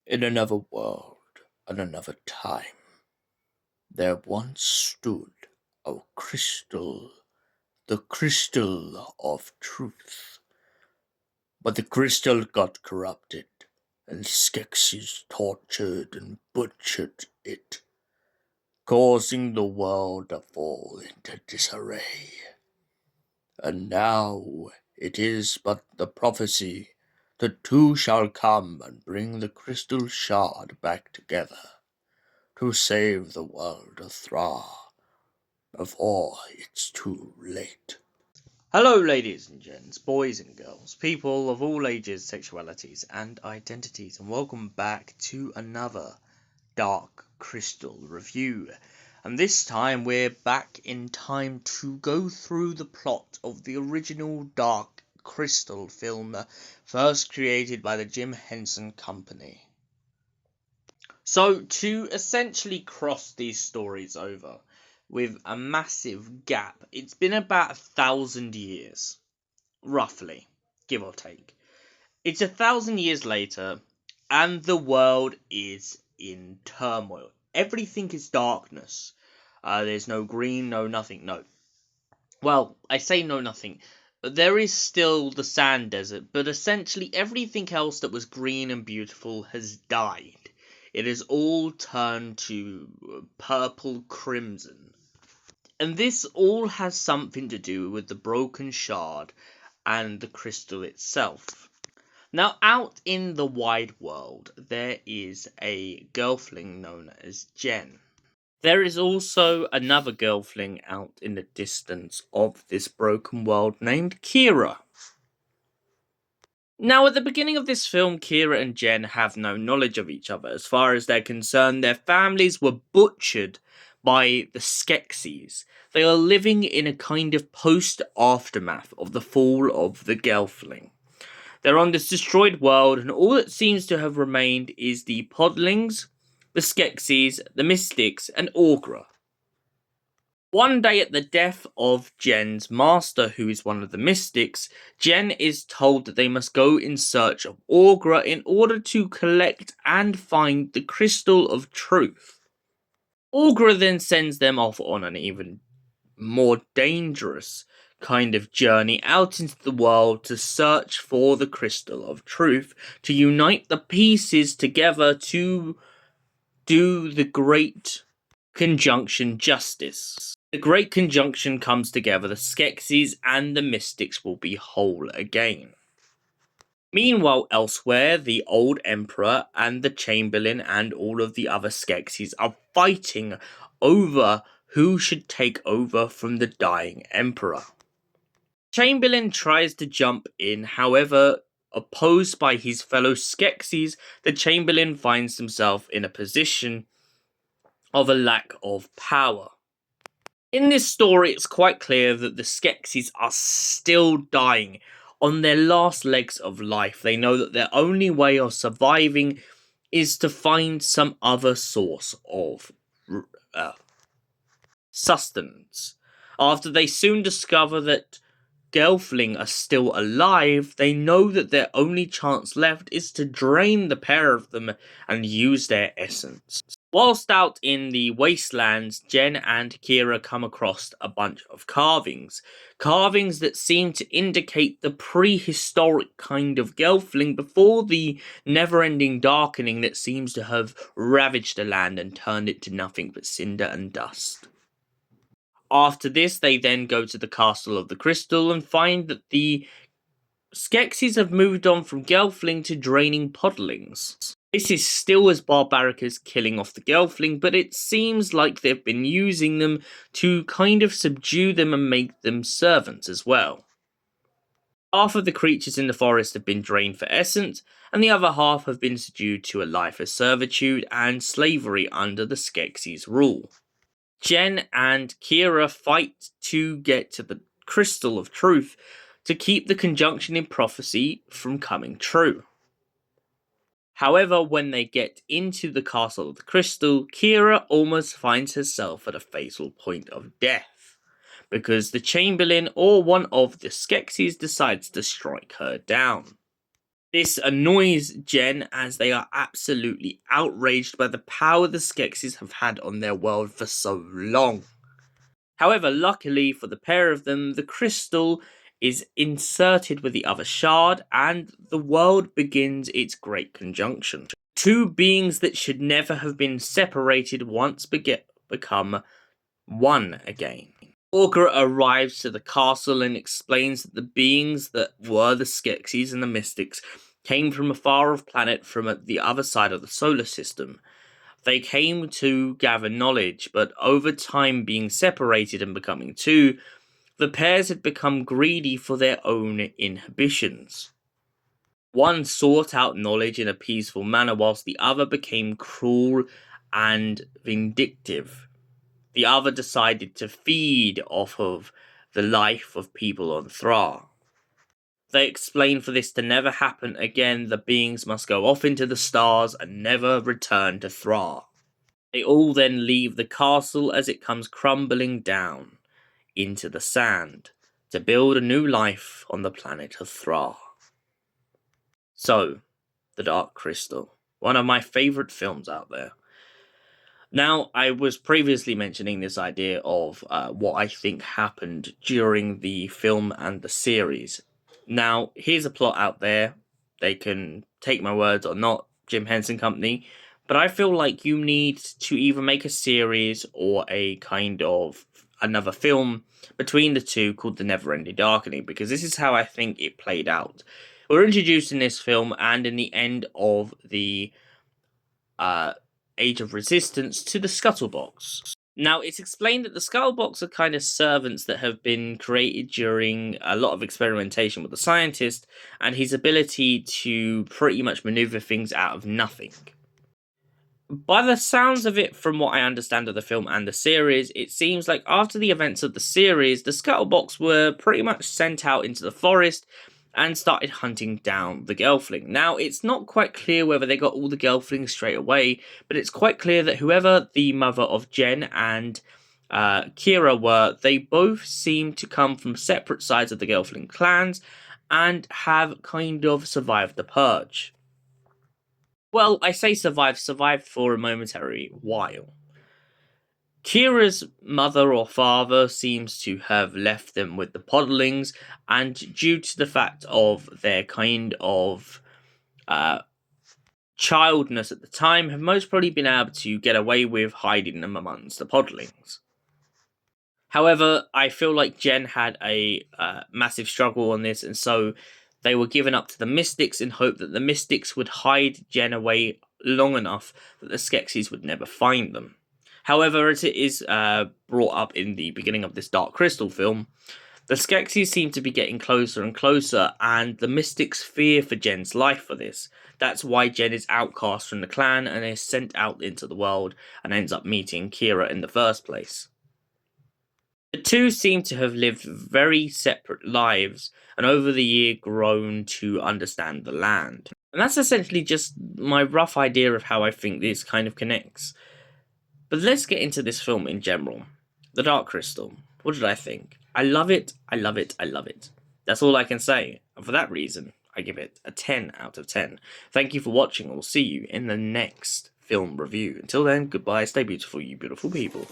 In another world, and another time, there once stood a crystal, the crystal of truth. But the crystal got corrupted, and Skeksis tortured and butchered it, causing the world to fall into disarray. And now it is but the prophecy: the two shall come and bring the crystal shard back together, to save the world of Thra before it's too late. Hello, ladies and gents, boys and girls, people of all ages, sexualities, and identities, and welcome back to another Dark Crystal review. And this time we're back in time to go through the plot of the original Dark Crystal film, first created by the Jim Henson Company. So, to essentially cross these stories over with a massive gap, it's been about 1,000 years, roughly, give or take. It's 1,000 years later, and the world is in turmoil. Everything is darkness. There's no green, no nothing, no. Well, I say no nothing. There is still the sand desert, but essentially everything else that was green and beautiful has died. It has all turned to purple crimson. And this all has something to do with the broken shard and the crystal itself. Now, out in the wide world, there is a gelfling known as Jen. There is also another gelfling out in the distance of this broken world named Kira. Now, at the beginning of this film, Kira and Jen have no knowledge of each other. As far as they're concerned, their families were butchered by the Skeksis. They are living in a kind of post-aftermath of the fall of the Gelfling. They're on this destroyed world, and all that seems to have remained is the Podlings, the Skeksis, the Mystics, and Aughra. One day at the death of Jen's master, who is one of the Mystics, Jen is told that they must go in search of Aughra in order to collect and find the Crystal of Truth. Aughra then sends them off on an even more dangerous kind of journey out into the world to search for the Crystal of Truth, to unite the pieces together to do the Great Conjunction justice. The Great Conjunction comes together, the Skeksis and the Mystics will be whole again. Meanwhile, elsewhere, the old Emperor and the Chamberlain and all of the other Skeksis are fighting over who should take over from the dying Emperor. Chamberlain tries to jump in, however, opposed by his fellow Skeksis, the Chamberlain finds himself in a position of a lack of power. In this story, it's quite clear that the Skeksis are still dying on their last legs of life. They know that their only way of surviving is to find some other source of sustenance. After they soon discover that Gelfling are still alive, they know that their only chance left is to drain the pair of them and use their essence. Whilst out in the wastelands, Jen and Kira come across a bunch of carvings. Carvings that seem to indicate the prehistoric kind of Gelfling before the never-ending darkening that seems to have ravaged the land and turned it to nothing but cinder and dust. After this, they then go to the Castle of the Crystal and find that the Skeksis have moved on from Gelfling to draining Podlings. This is still as barbaric as killing off the Gelfling, but it seems like they've been using them to kind of subdue them and make them servants as well. Half of the creatures in the forest have been drained for essence, and the other half have been subdued to a life of servitude and slavery under the Skeksis' rule. Jen and Kira fight to get to the Crystal of Truth to keep the conjunction in prophecy from coming true. However, when they get into the Castle of the Crystal, Kira almost finds herself at a fatal point of death, because the Chamberlain or one of the Skeksis decides to strike her down. This annoys Jen, as they are absolutely outraged by the power the Skeksis have had on their world for so long. However, luckily for the pair of them, the crystal is inserted with the other shard, and the world begins its great conjunction. Two beings that should never have been separated once become one again. Orca arrives to the castle and explains that the beings that were the Skeksis and the Mystics came from a far-off planet from the other side of the solar system. They came to gather knowledge, but over time being separated and becoming two, the pairs had become greedy for their own inhibitions. One sought out knowledge in a peaceful manner, whilst the other became cruel and vindictive. The other decided to feed off of the life of people on Thra. They explain for this to never happen again, the beings must go off into the stars and never return to Thra. They all then leave the castle as it comes crumbling down into the sand to build a new life on the planet of Thra. So, The Dark Crystal, one of my favourite films out there. Now, I was previously mentioning this idea of what I think happened during the film and the series. Now, here's a plot out there. They can take my words or not, Jim Henson Company, but I feel like you need to either make a series or a kind of another film between the two called The Never-Ending Darkening, because this is how I think it played out. We're introduced in this film and in the end of the Age of Resistance to the Scuttlebox. Now, it's explained that the Scuttlebox are kind of servants that have been created during a lot of experimentation with the scientist and his ability to pretty much maneuver things out of nothing. By the sounds of it, from what I understand of the film and the series, it seems like after the events of the series, the Scuttlebox were pretty much sent out into the forest and started hunting down the Gelfling. Now, it's not quite clear whether they got all the Gelflings straight away, but it's quite clear that whoever the mother of Jen and Kira were, they both seem to come from separate sides of the Gelfling clans and have kind of survived the purge. Well, I say survived for a momentary while. Kira's mother or father seems to have left them with the podlings, and due to the fact of their kind of childness at the time, have most probably been able to get away with hiding them amongst the podlings. However, I feel like Jen had a massive struggle on this, and so they were given up to the Mystics in hope that the Mystics would hide Jen away long enough that the Skeksis would never find them. However, as it is brought up in the beginning of this Dark Crystal film, the Skeksis seem to be getting closer and closer, and the Mystics fear for Jen's life for this. That's why Jen is outcast from the clan and is sent out into the world and ends up meeting Kira in the first place. The two seem to have lived very separate lives and over the year grown to understand the land. And that's essentially just my rough idea of how I think this kind of connects. But let's get into this film in general. The Dark Crystal. What did I think? I love it, I love it, I love it. That's all I can say. And for that reason, I give it a 10 out of 10. Thank you for watching, and we'll see you in the next film review. Until then, goodbye, stay beautiful, you beautiful people.